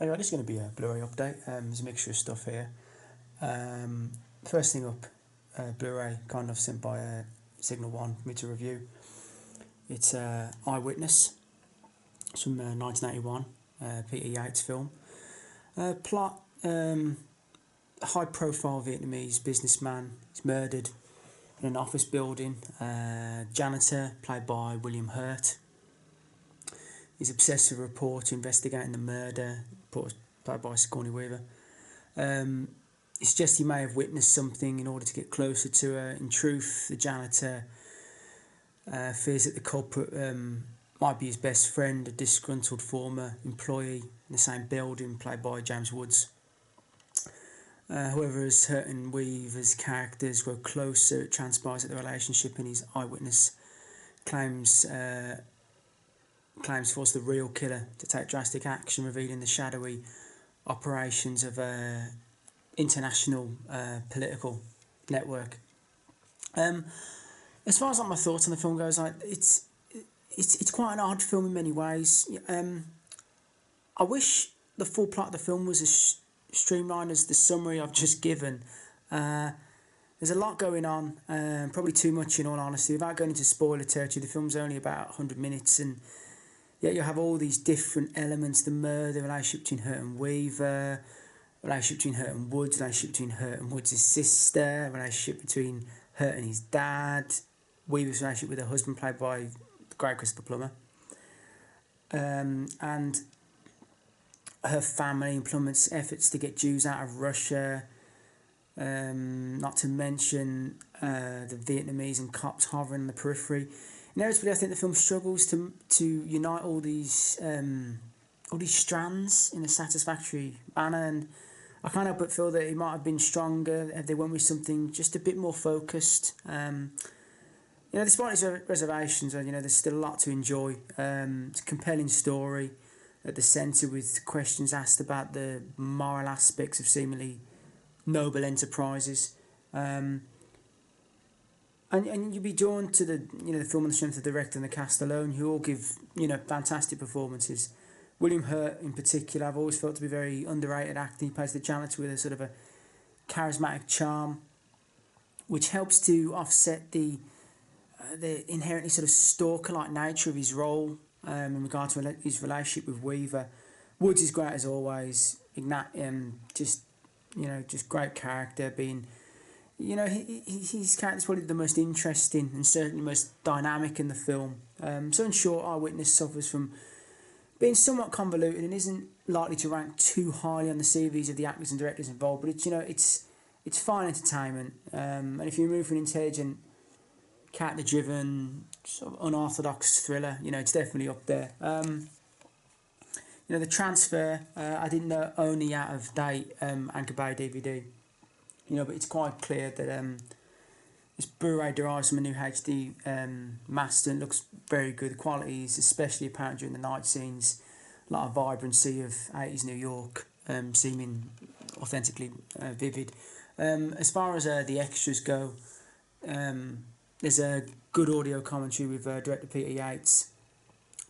Anyway, this is going to be a Blu-ray update. There's a mixture of stuff here. First thing up, Blu-ray kind of sent by Signal One for me to review. It's Eyewitness. It's from 1981, Peter Yates film. Plot, high-profile Vietnamese businessman is murdered in an office building. Janitor, played by William Hurt, is obsessed with a report investigating the murder, played by Sigourney Weaver. He suggests he may have witnessed something in order to get closer to her. In truth, the janitor fears that the culprit might be his best friend, a disgruntled former employee in the same building, played by James Woods. However, as Hurt and Weaver's characters grow closer, it transpires that the relationship in his eyewitness claims force the real killer to take drastic action, revealing the shadowy operations of an international political network. As far as my thoughts on the film goes, it's quite an odd film in many ways. I wish the full plot of the film was as streamlined as the summary I've just given. There's a lot going on, probably too much in all honesty. Without going into spoiler territory, the film's only about 100 minutes, and yet you have all these different elements: the murder, the relationship between Hurt and Weaver, relationship between Hurt and Woods, relationship between Hurt and Woods' sister, relationship between Hurt and his dad, Weaver's relationship with her husband, played by the great Christopher Plummer, and her family and Plummer's efforts to get Jews out of Russia, not to mention the Vietnamese and cops hovering on the periphery. Inevitably, I think the film struggles to unite all these strands in a satisfactory manner, and I can't help but feel that it might have been stronger if they went with something just a bit more focused. Despite these reservations, there's still a lot to enjoy. It's a compelling story at the centre, with questions asked about the moral aspects of seemingly noble enterprises. And you'd be drawn to the film on the strength of the director and the cast alone, who all give fantastic performances. William Hurt in particular, I've always felt to be very underrated acting. He plays the janitor with a sort of a charismatic charm, which helps to offset the inherently sort of stalker-like nature of his role in regard to his relationship with Weaver. Woods is great as always. Just great character. Being, his character is probably the most interesting and certainly most dynamic in the film. So in short, Eyewitness suffers from being somewhat convoluted and isn't likely to rank too highly on the CVs of the actors and directors involved. But it's fine entertainment. And if you remove an intelligent, character-driven, sort of unorthodox thriller, it's definitely up there. The transfer, I didn't know only out of date Anchor Bay DVD. But it's quite clear that this Blu-ray derives from a new HD master and looks very good. The quality is especially apparent during the night scenes. A lot of vibrancy of 80s New York, seeming authentically vivid. As far as the extras go, there's a good audio commentary with director Peter Yates,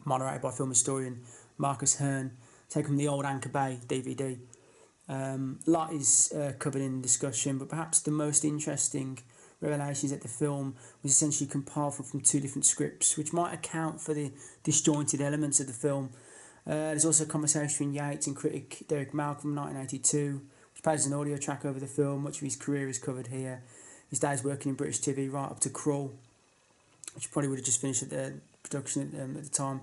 moderated by film historian Marcus Hearn, taken from the old Anchor Bay DVD. A lot is covered in discussion, but perhaps the most interesting revelation is that the film was essentially compiled from two different scripts, which might account for the disjointed elements of the film. There's also a conversation between Yates and critic Derek Malcolm from 1982, which plays an audio track over the film. Much of his career is covered here. His days working in British TV right up to Crawl, which probably would have just finished at the production at the time.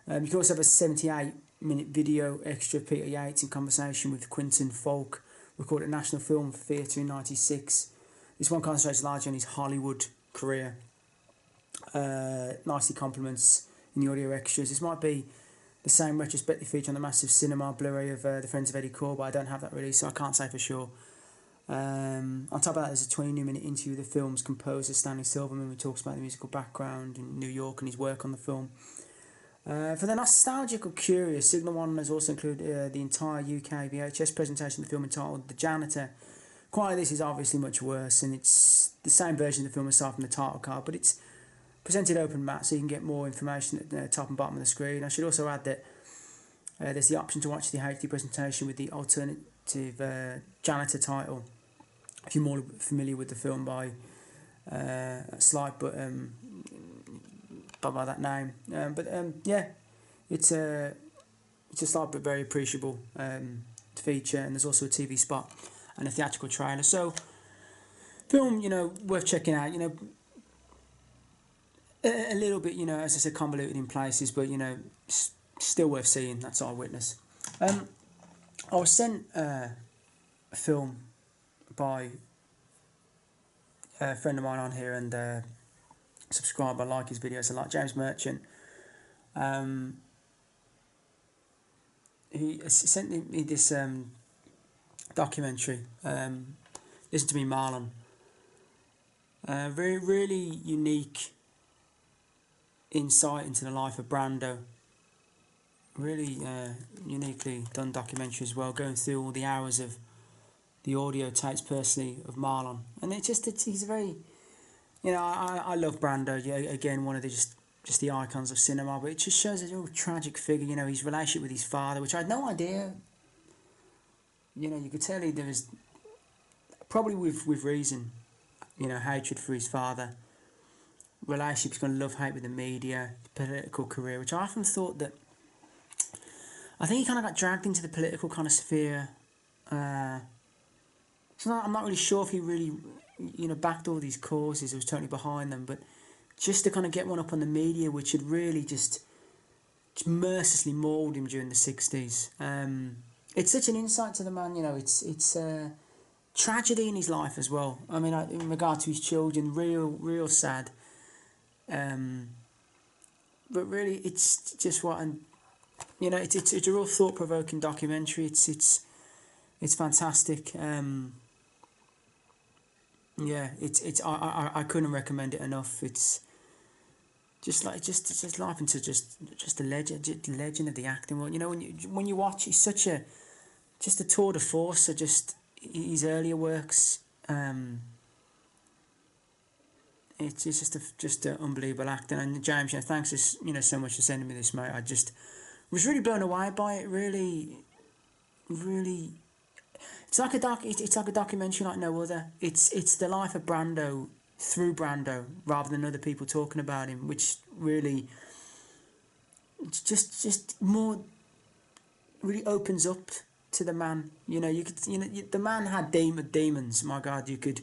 You can also have a 78-minute video extra of Peter Yates in conversation with Quentin Falk, recorded at National Film Theatre in 1996. This one concentrates largely on his Hollywood career. Nicely complements in the audio extras. This might be the same retrospective feature on the massive cinema Blu-ray of The Friends of Eddie Core, but I don't have that release, so I can't say for sure. On top of that, there's a 20-minute interview with the film's composer, Stanley Silverman, who talks about the musical background in New York and his work on the film. For the nostalgic or curious, Signal One has also included the entire UK VHS presentation of the film entitled The Janitor. Quality of this is obviously much worse, and it's the same version of the film aside from the title card, but it's presented open matte so you can get more information at the top and bottom of the screen. I should also add that There's the option to watch the HD presentation with the alternative janitor title, if you're more familiar with the film by Slight, but by that name. Yeah, it's a slight but very appreciable feature, and there's also a TV spot and a theatrical trailer. So, film, worth checking out. A little bit, as I said, convoluted in places, but still worth seeing. That's Eyewitness. I was sent a film by a friend of mine on here, and subscribe. I like his videos a lot. James Merchant. He sent me this documentary. Listen to Me, Marlon. Very, really unique insight into the life of Brando. Really uniquely done documentary as well, going through all the hours of the audio tapes personally of Marlon. And he's a very, I love Brando. Yeah, again, one of the just the icons of cinema, but it just shows a real tragic figure, his relationship with his father, which I had no idea. You could tell there was, probably with reason, hatred for his father, relationships, kind of love-hate with the media, political career, which I often thought that, I think he kind of got dragged into the political kind of sphere. So I'm not really sure if he really, backed all these causes, or was totally behind them, but just to kind of get one up on the media, which had really just mercilessly mauled him during the 60s. It's such an insight to the man, it's tragedy in his life as well. I mean, in regard to his children, real sad. But really, it's just what, and it's a real thought-provoking documentary. It's fantastic. Yeah, I couldn't recommend it enough. It's just life into just the legend of the acting. Well, when you watch, he's such a tour de force. So just his earlier works. It's just an unbelievable acting. And James, thanks so much for sending me this, mate. I just was really blown away by it. Really, really, it's like a documentary like no other. It's the life of Brando through Brando, rather than other people talking about him, which really, it's just more really opens up to the man. The man had demons. My God, you could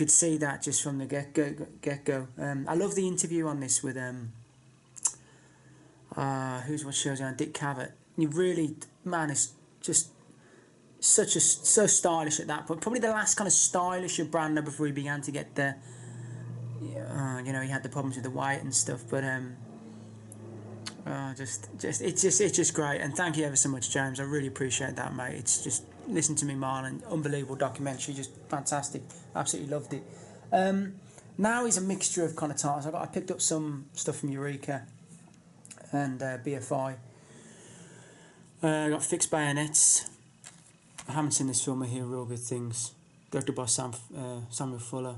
see that just from the get go. I love the interview on this with what show's on, Dick Cavett. You really, man, is just so stylish at that point. Probably the last kind of stylish of Brando before he began to get the, he had the problems with the weight and stuff. But it's just great. And thank you ever so much, James. I really appreciate that, mate. It's just, listen to Me, Marlon. Unbelievable documentary, just fantastic. Absolutely loved it. Now is a mixture of kind of titles. I picked up some stuff from Eureka and BFI. I got Fixed Bayonets. I haven't seen this film. I hear real good things. Directed by Samuel Fuller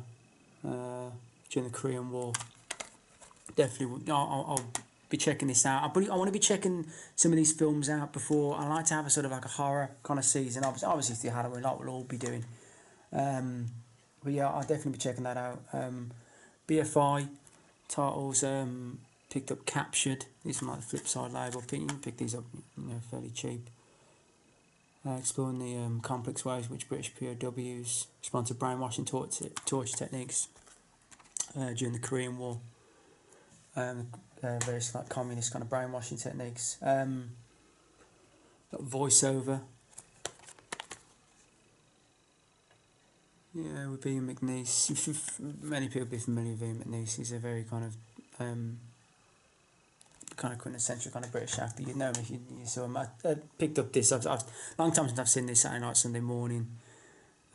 during the Korean War. Definitely, I'll be checking this out. I want to be checking some of these films out before. I like to have a sort of like a horror kind of season. Obviously through Halloween, like we'll all be doing. But yeah, I'll definitely be checking that out. BFI titles, picked up Captured. These are like the flip side label. You can pick these up, fairly cheap. Exploring the complex ways in which British POWs respond to brainwashing torture techniques during the Korean War. Various like communist kind of brainwashing techniques. Got Voiceover. Yeah, with Ian McNeice. Many people be familiar with Ian McNeice. He's a very kind of quintessential kind of British actor. You'd know him if you saw him. I picked up this. I've long time since I've seen this Saturday night, Sunday morning.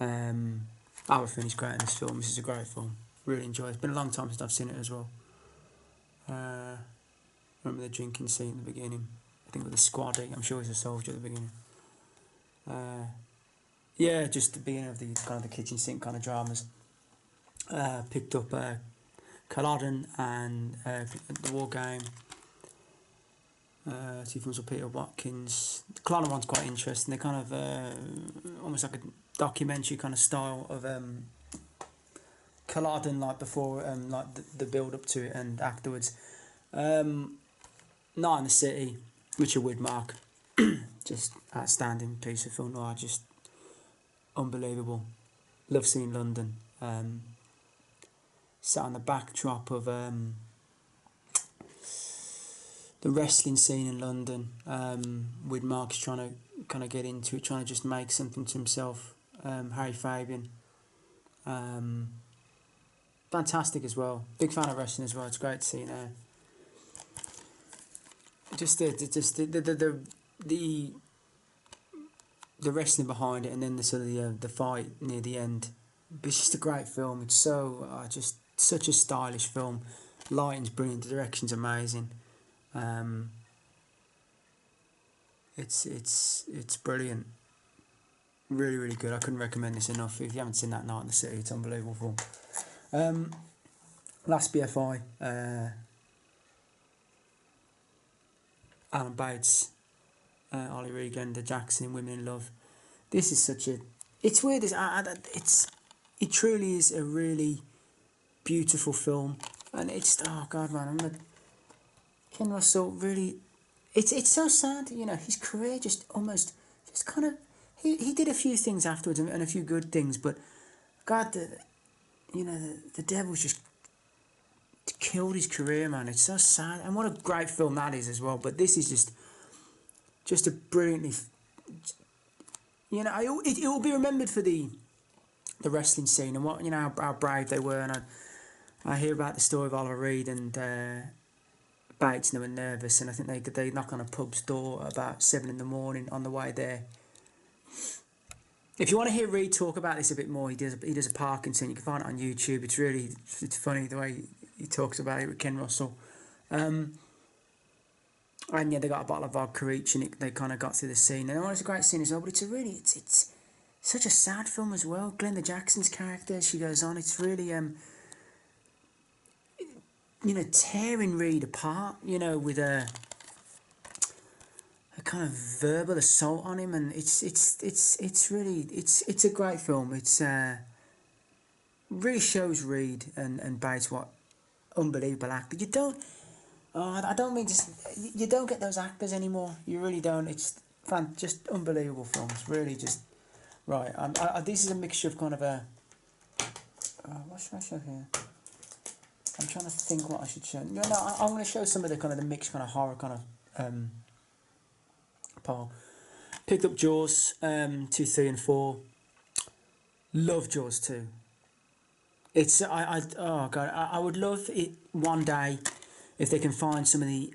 Everything is great in this film. This is a great film. Really enjoy it. It's been a long time since I've seen it as well. Remember the drinking scene at the beginning. I think with the squaddy. I'm sure he's a soldier at the beginning. Yeah, just the beginning of the kind of the kitchen sink kind of dramas. Picked up Culloden and The War Game. Two films with Peter Watkins. The Clara one's quite interesting. They're kind of almost like a documentary kind of style of colliding like before, like the build up to it and afterwards. Night in the City, Richard Widmark, just outstanding piece of film noir, just unbelievable. Love seeing London. Sat on the backdrop of the wrestling scene in London. Widmark's trying to kind of get into it, trying to just make something to himself. Harry Fabian. Fantastic as well. Big fan of wrestling as well. It's great to see now. Just the wrestling behind it, and then the sort of the fight near the end. It's just a great film. It's so just such a stylish film. Lighting's brilliant. The direction's amazing. It's brilliant. Really, really good. I couldn't recommend this enough. If you haven't seen that Night in the City, it's unbelievable film. Last BFI. Alan Bates, Ollie Regan, The Jackson, Women in Love. This is such a... It's weird. It truly is a really beautiful film. And it's... Oh, God, man. Ken Russell really... It's so sad, you know. His career just almost... Just kind of... He did a few things afterwards and a few good things. But, God, the Devil's just killed his career, man. It's so sad. And what a great film that is as well. But this is just a brilliantly... You know, it will be remembered for the wrestling scene and what, you know, how brave they were. And I hear about the story of Oliver Reed and Bates, and they were nervous. And I think they knock on a pub's door at about 7 in the morning on the way there. If you want to hear Reed talk about this a bit more, he does a parking scene. You can find it on YouTube. It's funny the way he talks about it with Ken Russell. And yeah, they got a bottle of vodka each, and they kind of got through the scene. And it's a great scene as well, but it's such a sad film as well. Glenda Jackson's character, she goes on. It's really tearing Reed apart. You know, with a kind of verbal assault on him, and it's a great film. It's really shows Reed and Bates what unbelievable actor. I don't mean you don't get those actors anymore. You really don't. It's just unbelievable films. Really, just right. This is a mixture of kind of a. What should I show here? I'm trying to think what I should show. No, I'm going to show some of the kind of the mixed kind of horror kind of. Paul picked up Jaws 2, 3, and 4. Love Jaws 2. It's oh God, I would love it one day if they can find some of the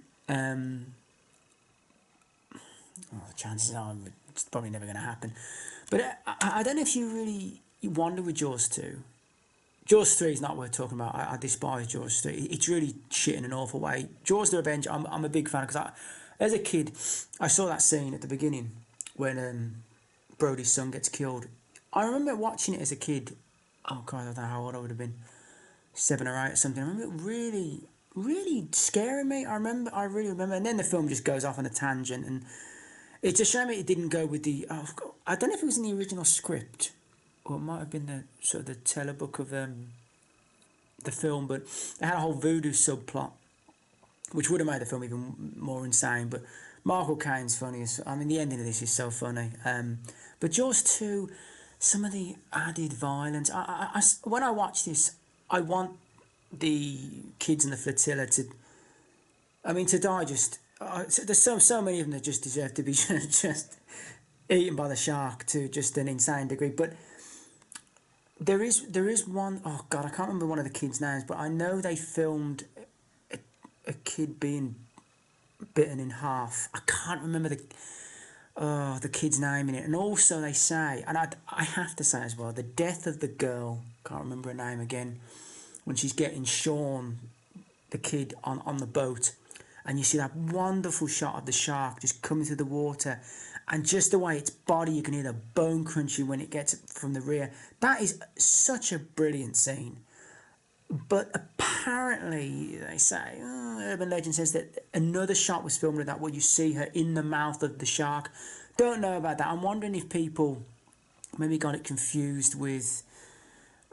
chances are it's probably never going to happen. But I don't know if you really wonder with Jaws 2. Jaws 3 is not worth talking about. I despise Jaws 3. It's really shit in an awful way. Jaws the Revenge, I'm a big fan because as a kid, I saw that scene at the beginning when Brody's son gets killed. I remember watching it as a kid. Oh God, I don't know how old I would have been, 7 or 8 or something. I remember it really, really scaring me. I really remember. And then the film just goes off on a tangent, and it's a shame it didn't go with the. I don't know if it was in the original script, or it might have been the sort of the telebook of the film, but it had a whole voodoo subplot, which would have made the film even more insane. But Michael Caine's funny. The ending of this is so funny. But Jaws 2, some of the added violence. When I watch this, I want the kids in the flotilla to die just... there's so many of them that just deserve to be just eaten by the shark to just an insane degree. But there is one... Oh, God, I can't remember one of the kids' names, but I know they filmed a kid being bitten in half. I can't remember the kid's name in it. And also they say, and I have to say as well, the death of the girl, can't remember her name again, when she's getting Sean, the kid, on the boat, and you see that wonderful shot of the shark just coming through the water, and just the way its body, you can hear the bone crunching when it gets from the rear. That is such a brilliant scene. But apparently, they say, urban legend says that another shot was filmed of that where you see her in the mouth of the shark. Don't know about that. I'm wondering if people maybe got it confused with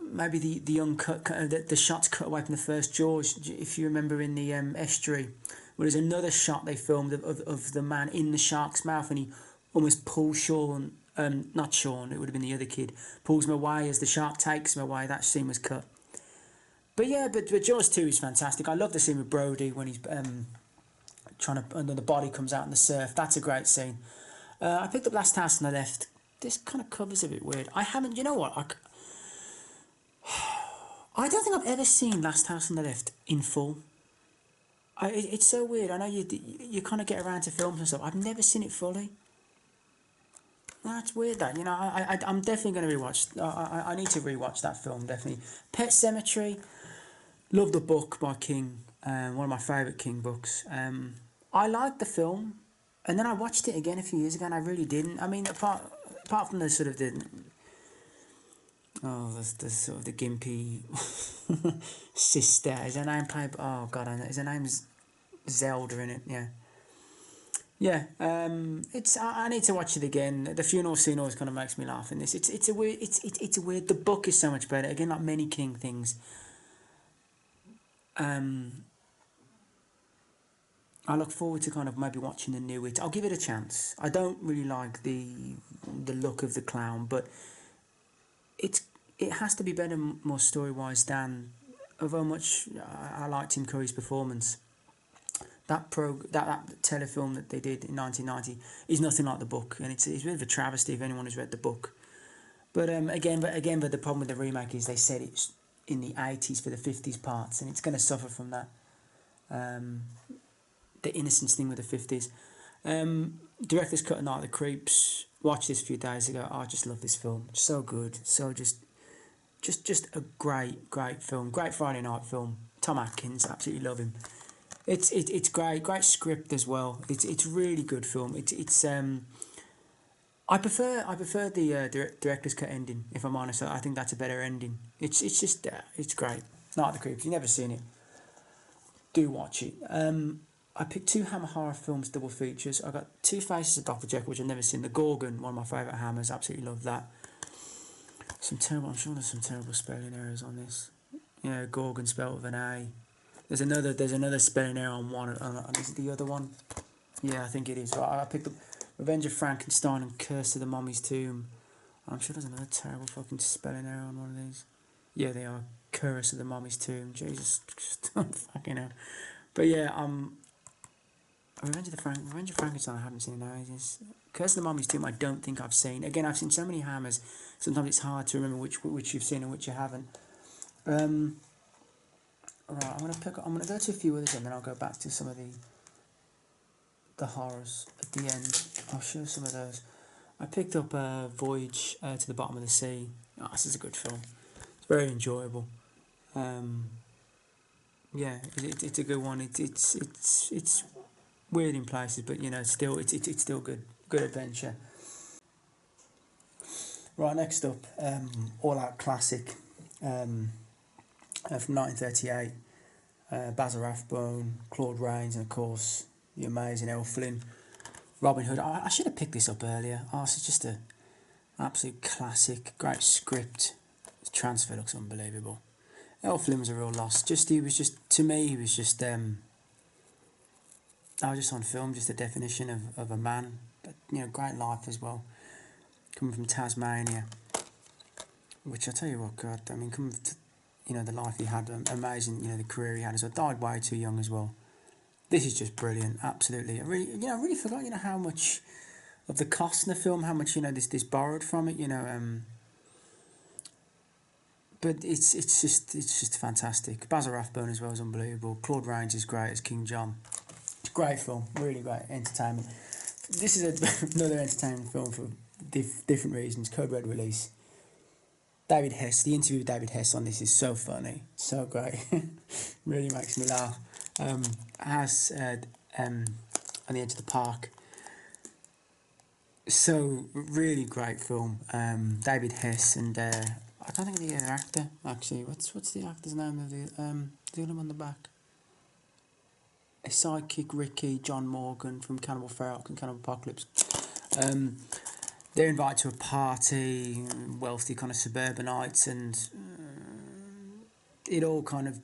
maybe the uncut, the shots cut away from the first Jaws. If you remember in the estuary, where there's another shot they filmed of the man in the shark's mouth, and he almost pulls Sean, not Sean, it would have been the other kid, pulls him away as the shark takes him away. That scene was cut. But yeah, but Jaws 2 is fantastic. I love the scene with Brody when he's trying to, and then the body comes out in the surf. That's a great scene. I picked up Last House on the Left. This kind of cover's a bit weird. I haven't, you know what? I don't think I've ever seen Last House on the Left in full. It's so weird. I know you kind of get around to films and stuff. I've never seen it fully. That's weird. That, you know, I'm definitely going to rewatch. I need to rewatch that film definitely. Pet Sematary. Love the book by King. One of my favourite King books. I liked the film, and then I watched it again a few years ago, and I really didn't. I mean, apart from the sort of the sort of the gimpy sister. Is her name played? Oh God, I know. Is her name's Zelda in it? Yeah. Yeah, it's. I need to watch it again. The funeral scene always kind of makes me laugh in this. It's a weird. It's a weird. The book is so much better. Again, like many King things. I look forward to kind of maybe watching the new It. I'll give it a chance. I don't really like the look of the clown, but it has to be better, more story wise than of how much I liked Tim Curry's performance. That telefilm that they did in 1990 is nothing like the book, and it's a bit of a travesty if anyone has read the book. But again, the problem with the remake is they said it's in the 80s for the 50s parts, and it's going to suffer from that. The innocence thing with the 50s. Director's cut of Night of the Creeps. Watched this a few days ago. I just love this film. So good. So just a great film. Great Friday night film. Tom Atkins, absolutely love him. It's great script as well. It's really good film. I prefer the director's cut ending. If I'm honest, I think that's a better ending. It's just it's great. Night of the Creeps. You've never seen it, do watch it. I picked two Hammer horror films, double features. I got Two Faces of Dr. Jekyll, which I've never seen. The Gorgon, one of my favourite Hammers. Absolutely love that. I'm sure there's some terrible spelling errors on this. Yeah, Gorgon spelled with an A. There's another spelling error on one. Is it the other one? Yeah, I think it is. I picked up Revenge of Frankenstein and Curse of the Mummy's Tomb. I'm sure there's another terrible fucking spelling error on one of these. Yeah, they are. Curse of the Mummy's Tomb. Jesus, fucking hell. But yeah, Revenge of Frankenstein I haven't seen in ages. Curse of the Mummy's Tomb I don't think I've seen. Again, I've seen so many Hammers. Sometimes it's hard to remember which you've seen and which you haven't. Right, I'm gonna go to a few others and then I'll go back to some of the horrors at the end. I'll show some of those. I picked up Voyage to the Bottom of the Sea. Oh, this is a good film. It's very enjoyable. Yeah, it's a good one. It's weird in places, but you know, it's still good adventure. Right, next up, all out classic from 1938. Basil Rathbone, Claude Rains, and of course the amazing Elle Flynn. Robin Hood. I should have picked this up earlier. Oh, it's just an absolute classic. Great script. The transfer looks unbelievable. Elle Flynn was a real loss. To me, he was just. I was just on film, just a definition of a man. But, you know, great life as well. Coming from Tasmania, which I tell you what, God, I mean, coming to, you know, the life he had, amazing. You know, the career he had as well. Died way too young as well. This is just brilliant, absolutely. I really forgot, you know, how much of the cost in the film, how much, you know, this borrowed from it, you know. But it's just fantastic. Basil Rathbone as well is unbelievable. Claude Rains is great as King John. It's a great film, really great entertainment. This is another entertaining film for different reasons. Code Red release. David Hess, the interview with David Hess on this is so funny, so great. Really makes me laugh. As on the Edge of the Park. So really great film. David Hess and I don't think the other actor, actually. What's the actor's name of the other one on the back? A sidekick, Ricky, John Morgan from Cannibal Ferox and Cannibal Apocalypse. They're invited to a party, wealthy kind of suburbanites, and it all kind of,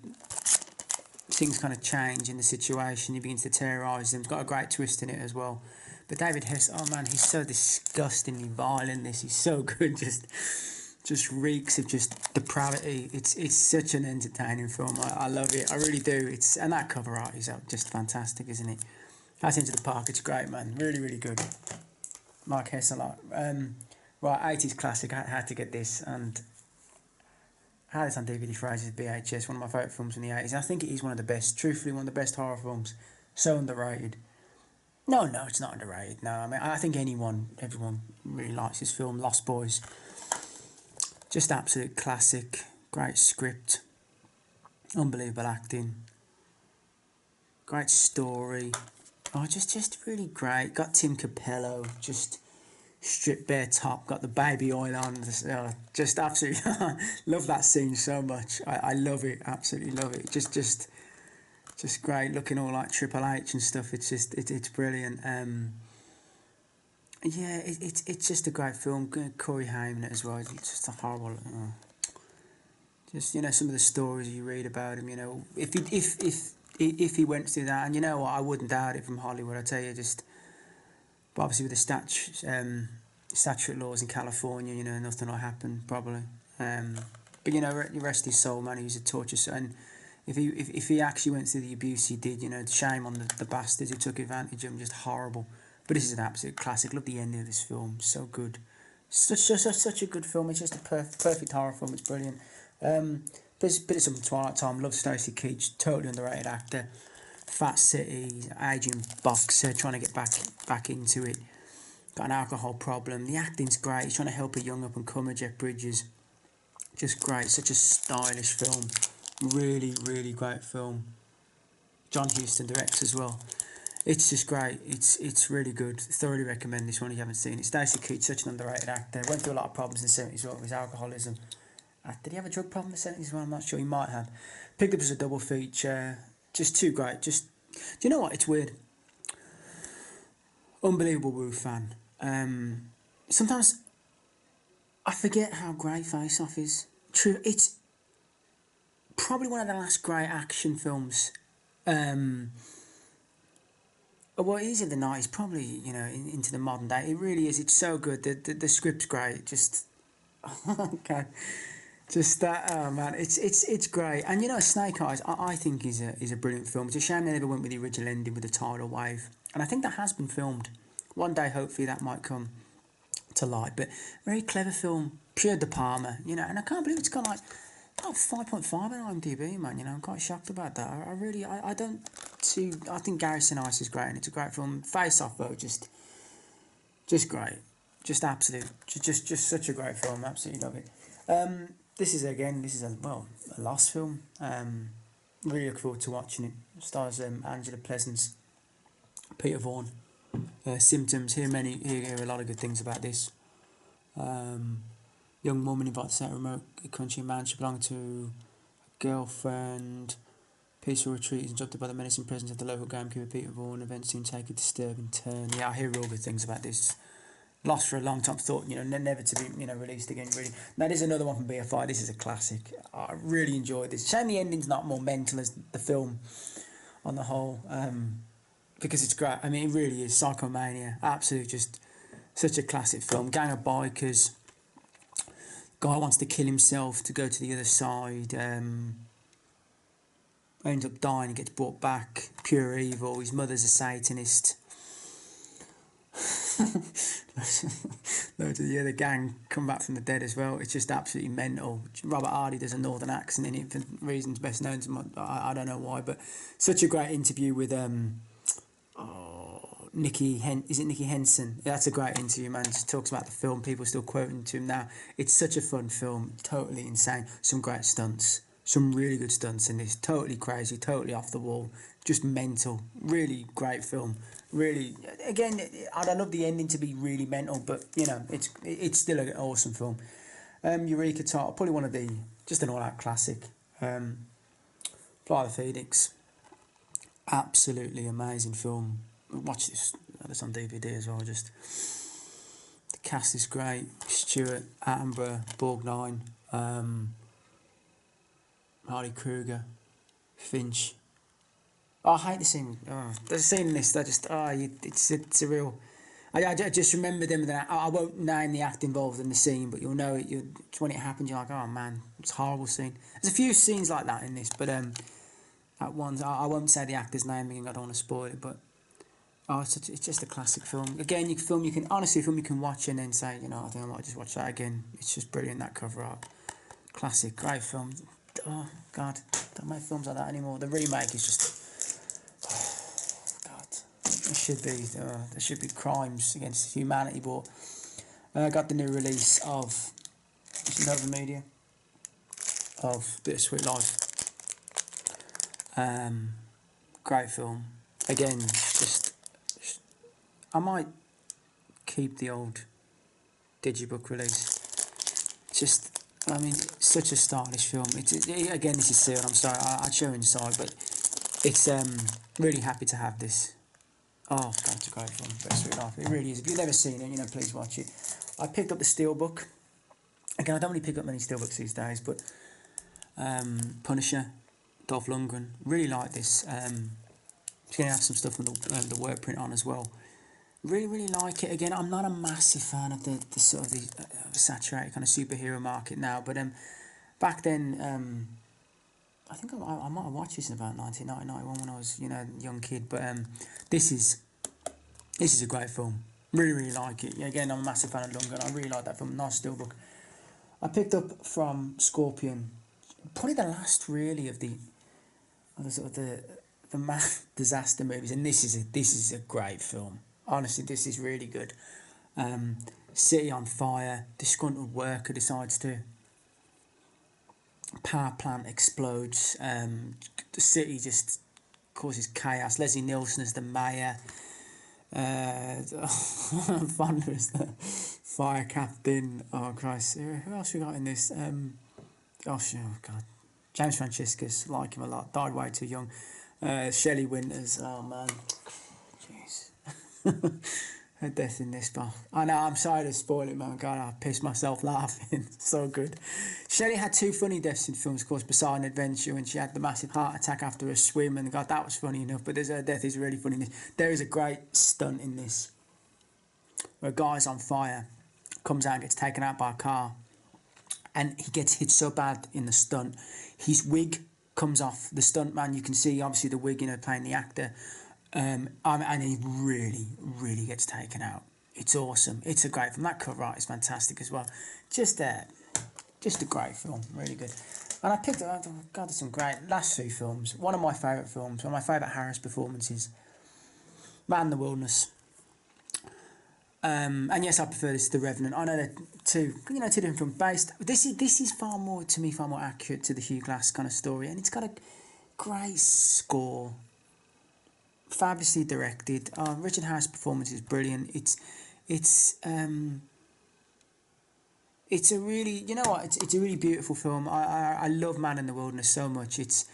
things kind of change in the situation. He begins to terrorise them. It's got a great twist in it as well. But David Hess, oh man, he's so disgustingly vile in this. He's so good, just reeks of just depravity. It's such an entertaining film. I love it. I really do. And that cover art is just fantastic, isn't it? That's Into the Park. It's great, man. Really, really good. Mark Hess a lot. Right, 80s classic. I had to get this, and I had this on DVD Fraser's VHS. One of my favourite films from the 80s. I think it is one of the best. Truthfully, one of the best horror films. So underrated. No, it's not underrated. No, I mean, I think everyone really likes this film. Lost Boys. Just absolute classic. Great script. Unbelievable acting. Great story. Oh, just really great. Got Tim Capello, just stripped bare top. Got the baby oil on. Just absolutely love that scene so much. I love it. Absolutely love it. Just great. Looking all like Triple H and stuff. It's brilliant. Yeah, it's just a great film. Corey Haim as well. It's just a horrible. Just some of the stories you read about him. If he went through that, and you know what, I wouldn't doubt it from Hollywood. I tell you, but obviously with the statute laws in California, nothing will happen probably. But rest his soul, man. He was a torture. And if he actually went through the abuse he did, shame on the bastards who took advantage of him. Just horrible. But this is an absolute classic. Love the ending of this film. So good. Such a good film. It's just a perfect horror film. It's brilliant. Bit of some Twilight Time. Love Stacey Keach. Totally underrated actor. Fat City. Aging boxer. Trying to get back into it. Got an alcohol problem. The acting's great. He's trying to help a young up-and-comer, Jeff Bridges. Just great. Such a stylish film. Really, really great film. John Huston directs as well. It's just great. It's really good. Thoroughly recommend this one if you haven't seen it. Stacey Keach, such an underrated actor. Went through a lot of problems in the 70s with his alcoholism. Did he have a drug problem in the 70s? Well, I'm not sure. He might have. Picked up as a double feature. Just too great. Do you know what? It's weird. Unbelievable Wu fan. Sometimes I forget how great Face Off is. True. It's probably one of the last great action films. Well, it is in the 90s, probably, into the modern day. It really is. It's so good. The script's great. Okay. Just that, oh man, it's great. And Snake Eyes, I think is a brilliant film. It's a shame they never went with the original ending with the tidal wave. And I think that has been filmed. One day, hopefully, that might come to light. But very clever film. Pure De Palma, and I can't believe it's got like 5.5 on IMDb, man. I'm quite shocked about that. I think Garrison Ice is great, and it's a great film. Face Off, though, just great. Just absolute. Just such a great film. Absolutely love it. This is a lost film. Really look forward to watching it. Stars Angela Pleasance, Peter Vaughan. Symptoms. Hear a lot of good things about this. Young woman invited to stay at a remote country man. She belonged to a girlfriend. Peaceful retreat is interrupted by the menacing presence of the local gamekeeper Peter Vaughan. Events soon take a disturbing turn. Yeah, I hear all good things about this. Lost for a long time. Thought never to be released again. Really, that is another one from BFI. This is a classic. I really enjoyed this. Shame the ending's not more mental as the film on the whole. Because it's great. I mean, it really is. Psychomania. Absolutely, just such a classic film. Gang of bikers. Guy wants to kill himself to go to the other side. Ends up dying and gets brought back. Pure evil. His mother's a Satanist. Loads of the other gang come back from the dead as well. It's just absolutely mental. Robert Hardy does a northern accent in it for reasons best known to me. I don't know why, but such a great interview with Nikki Henson? That's a great interview, man. Just talks about the film. People are still quoting to him now. It's such a fun film. Totally insane. Some great stunts. Some really good stunts in this. Totally crazy. Totally off the wall. Just mental. Really great film. Really, again, I'd love the ending to be really mental, but it's still an awesome film. Eureka title, probably one of the, just an all-out classic. Fly the Phoenix, absolutely amazing film. Watch this, it's on DVD as well. Just the cast is great. Stewart, Attenborough, Borgnine, Harley Kruger, Finch. Oh, I hate the scene. Oh, there's a scene in this that just it's a real. I just remember them. That I won't name the act involved in the scene, but you'll know it. When it happens, you're like, oh man, it's a horrible scene. There's a few scenes like that in this, but at once I won't say the actor's name because I don't want to spoil it. But it's just a classic film. Again, you can honestly a film you can watch and then say, you know, I think I might just watch that again. It's just brilliant, that cover art. Classic, great film. Oh God, don't make films like that anymore. The remake is just. There should be crimes against humanity, but I got the new release of Nova Media of Bittersweet Life. Great film. Again, just I might keep the old digibook release. Just, I mean, such a stylish film. Again, this is sealed. I'm sorry, I'd show inside, but it's really happy to have this. Oh, God, it's a great film. Bittersweet Life. It really is. If you've never seen it, you know, please watch it. I picked up the Steelbook. Again, I don't really pick up many Steelbooks these days, but Punisher, Dolph Lundgren, really like this. It's going to have some stuff with the word print on as well. Really like it. Again, I'm not a massive fan of the sort of the saturated kind of superhero market now, but back then, I think I might have watched this in about 1991 when I was, you know, a young kid. But this is a great film. Really like it. Yeah, again, I'm a massive fan of Lundgren. I really like that film. Nice Steelbook. I picked up from Scorpion, probably the last really of the sort of the mass disaster movies, and this is a great film. Honestly, this is really good. City on fire. Disgruntled worker decides to. Power plant explodes. The city just causes chaos. Leslie Nielsen as the mayor. Fonda as the fire captain. Oh Christ! Who else we got in this? Oh God, James Franciscus. Like him a lot. Died way too young. Shelley Winters. Oh man, jeez. Her death in this, but I know, I'm sorry to spoil it, man. God, I pissed myself laughing. So good. Shelley had two funny deaths in films, of course, Bizarre Adventure, when she had the massive heart attack after a swim, and God, that was funny enough, but her death is really funny in this. There is a great stunt in this, where a guy's on fire, comes out and gets taken out by a car, and he gets hit so bad in the stunt, his wig comes off. The stunt man, you can see, obviously, the wig, you know, playing the actor, and he really gets taken out. It's awesome. It's a great film. That cover art is fantastic as well. Just a great film. Really good. And I picked up, God, there's some great last two films. One of my favourite films, one of my favourite Harris performances, Man in the Wilderness. And yes, I prefer this to The Revenant. I know they're two different films based. This is far more accurate to the Hugh Glass kind of story, and it's got a great score. Fabulously directed. Richard Harris' performance is brilliant. It's a really, you know what? It's a really beautiful film. I love Man in the Wilderness so much. It's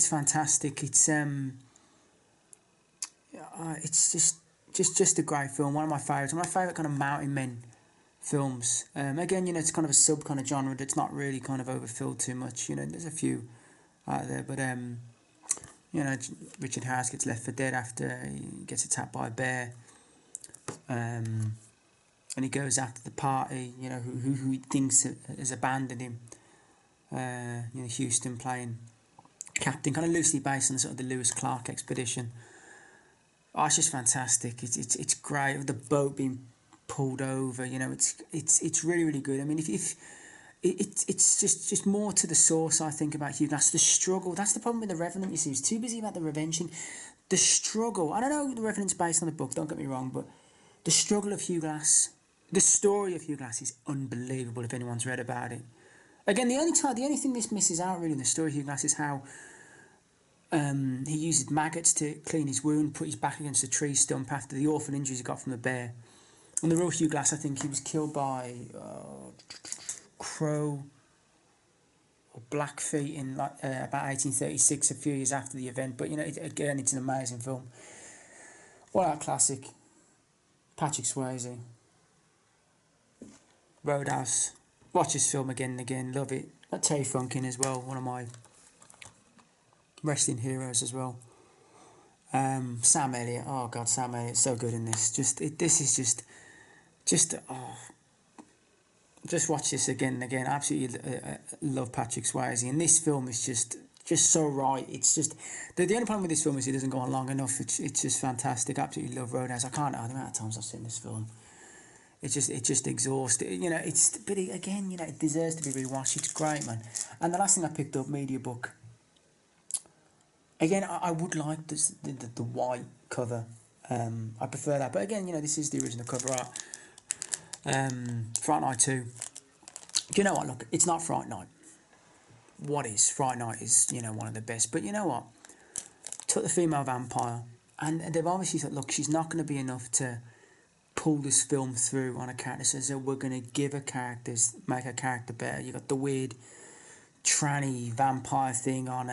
fantastic. It's just a great film. One of my favourites. One of my favourite kind of mountain men films. Again, you know, it's kind of a sub kind of genre that's not really kind of overfilled too much. You know, there's a few out there, but you know, Richard Harris gets left for dead after he gets attacked by a bear. And he goes after the party, you know, who he thinks has abandoned him. You know, Houston playing captain, kind of loosely based on sort of the Lewis Clark expedition. Oh, it's just fantastic. It's great. The boat being pulled over, you know, it's really good. I mean, if it's just more to the source, I think, about Hugh Glass. The struggle, that's the problem with The Revenant, you see. He's too busy about the revenging. The struggle, I don't know, The Revenant's based on the book, don't get me wrong, but the struggle of Hugh Glass, the story of Hugh Glass is unbelievable if anyone's read about it. Again, the only thing this misses out really in the story of Hugh Glass is how he uses maggots to clean his wound, put his back against a tree stump after the awful injuries he got from the bear. And the real Hugh Glass, I think he was killed by Crow or Blackfeet in like about 1836, a few years after the event. But you know, again, it's an amazing film. What a classic. Patrick Swayze. Roadhouse. Watch this film again and again. Love it. Got Terry Funk in as well. One of my wrestling heroes as well. Sam Elliott. Oh God, Sam Elliott's so good in this. This is just watch this again and again. Absolutely love Patrick Swayze, and this film is just so right. It's just the only problem with this film is it doesn't go on long enough. It's just fantastic. Absolutely love Roadhouse. I can't know the amount of times I've seen this film. It's just exhausting. You know, but again, you know, it deserves to be rewatched. It's great, man. And the last thing I picked up, Media Book. Again, I would like the white cover. I prefer that. But again, you know, this is the original cover art. Fright Night 2. Do you know what? Look, it's not Fright Night. What is? Fright Night is, you know, one of the best. But you know what? Took the female vampire. And they've obviously thought, look, she's not going to be enough to pull this film through on a character. So we're going to give her characters, make her character better. You got the weird tranny vampire thing on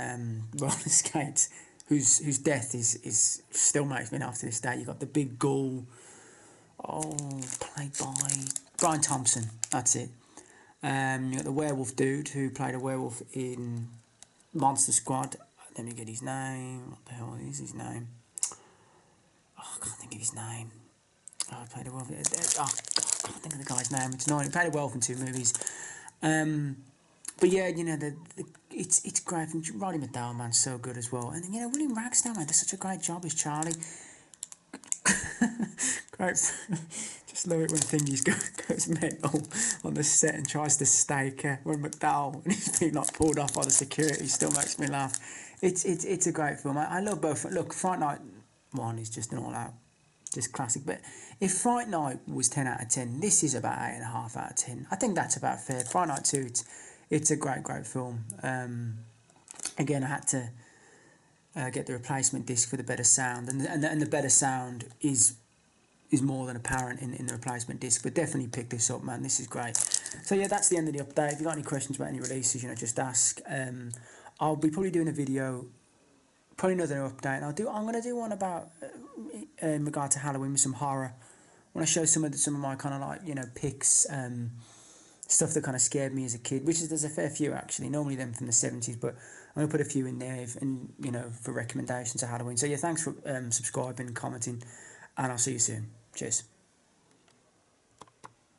roller skates, whose death is still makes me laugh to this day. You got the big ghoul, played by Brian Thompson. That's it. You got the werewolf dude who played a werewolf in Monster Squad. Let me get his name. What the hell is his name? Oh, I can't think of his name. Oh, I played a werewolf. I can't think of the guy's name. It's annoying. He played a werewolf in 2 movies. But yeah, you know, it's great. Roddy McDowall, man, so good as well. And you know, William Ragsdale, man, does such a great job as Charlie. Great. Just love it when Thingy's goes mental on the set and tries to stake when McDowall and he's being like pulled off by the security. Still makes me laugh. It's a great film. I love both. Look, Fright Night 1 is just an all-out, just classic. But if Fright Night was 10 out of 10, this is about 8.5 out of 10. I think that's about fair. Fright Night 2, it's a great film. Again, I had to get the replacement disc for the better sound, and the better sound is more than apparent in the replacement disc. But definitely pick this up, man. This is great. So yeah, that's the end of the update. If you got any questions about any releases, you know, just ask. I'll be probably doing a video, probably another update. I'm gonna do one about in regard to Halloween with some horror. I want to show some of my kind of like, you know, picks. Stuff that kind of scared me as a kid, there's a fair few actually, normally them from the 70s, but I'm going to put a few in there and, you know, for recommendations of Halloween. So yeah, thanks for subscribing, commenting, and I'll see you soon. Cheers.